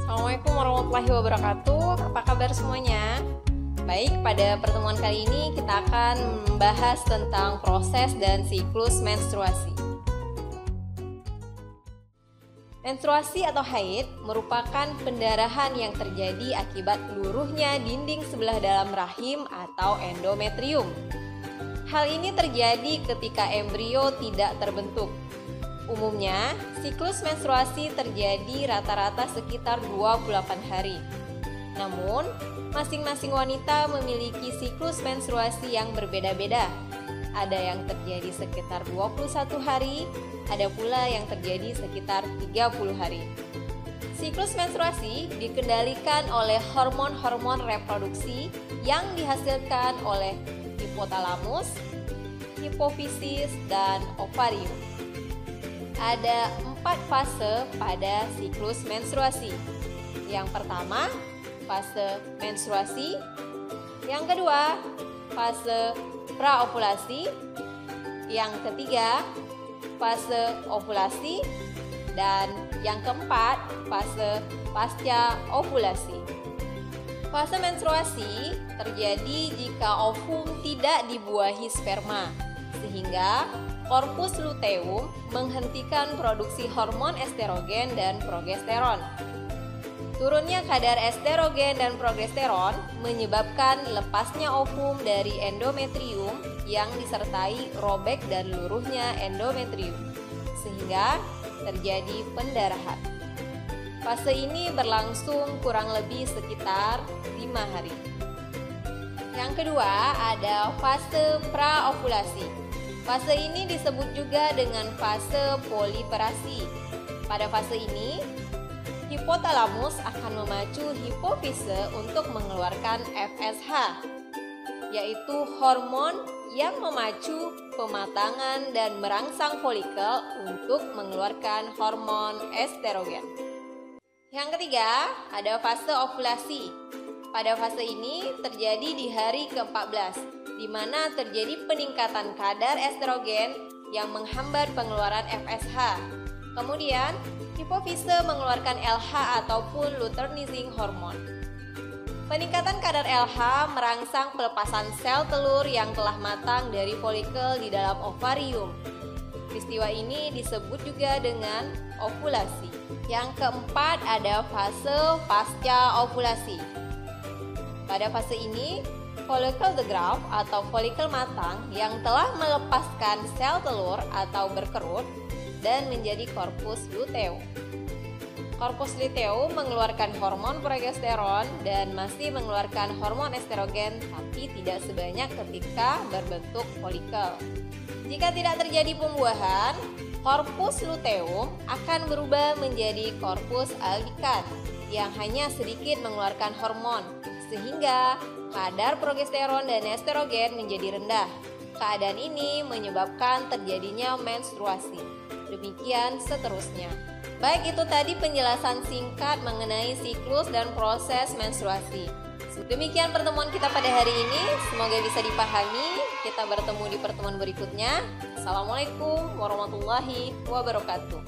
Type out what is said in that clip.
Assalamualaikum warahmatullahi wabarakatuh. Apa kabar semuanya? Baik, pada pertemuan kali ini kita akan membahas tentang proses dan siklus menstruasi. Menstruasi atau haid merupakan pendarahan yang terjadi akibat luruhnya dinding sebelah dalam rahim atau endometrium. Hal ini terjadi ketika embrio tidak terbentuk. Umumnya, siklus menstruasi terjadi rata-rata sekitar 28 hari. Namun, masing-masing wanita memiliki siklus menstruasi yang berbeda-beda. Ada yang terjadi sekitar 21 hari, ada pula yang terjadi sekitar 30 hari. Siklus menstruasi dikendalikan oleh hormon-hormon reproduksi yang dihasilkan oleh hipotalamus, hipofisis, dan ovarium. Ada 4 fase pada siklus menstruasi. Yang pertama, fase menstruasi. Yang kedua, fase praovulasi. Yang ketiga, fase ovulasi. Dan yang keempat, fase pasca ovulasi. Fase menstruasi terjadi jika ovum tidak dibuahi sperma, sehingga korpus luteum menghentikan produksi hormon estrogen dan progesteron. Turunnya kadar estrogen dan progesteron menyebabkan lepasnya ovum dari endometrium yang disertai robek dan luruhnya endometrium, sehingga terjadi pendarahan. Fase ini berlangsung kurang lebih sekitar 5 hari. Yang kedua ada fase praovulasi. Fase ini disebut juga dengan fase poliferasi. Pada fase ini, hipotalamus akan memacu hipofise untuk mengeluarkan FSH, yaitu hormon yang memacu pematangan dan merangsang folikel untuk mengeluarkan hormon estrogen. Yang ketiga, ada fase ovulasi. Pada fase ini terjadi di hari ke-14, di mana terjadi peningkatan kadar estrogen yang menghambat pengeluaran FSH. Kemudian, hipofise mengeluarkan LH ataupun luteinizing hormone. Peningkatan kadar LH merangsang pelepasan sel telur yang telah matang dari folikel di dalam ovarium. Peristiwa ini disebut juga dengan ovulasi. Yang keempat ada fase pasca ovulasi. Pada fase ini, follicle the graft atau folikel matang yang telah melepaskan sel telur atau berkerut dan menjadi korpus luteum. Korpus luteum mengeluarkan hormon progesteron dan masih mengeluarkan hormon estrogen, tapi tidak sebanyak ketika berbentuk folikel. Jika tidak terjadi pembuahan, korpus luteum akan berubah menjadi korpus albikan yang hanya sedikit mengeluarkan hormon, sehingga kadar progesteron dan estrogen menjadi rendah. Keadaan ini menyebabkan terjadinya menstruasi. Demikian seterusnya. Baik, itu tadi penjelasan singkat mengenai siklus dan proses menstruasi. Demikian pertemuan kita pada hari ini. Semoga bisa dipahami. Kita bertemu di pertemuan berikutnya. Assalamualaikum warahmatullahi wabarakatuh.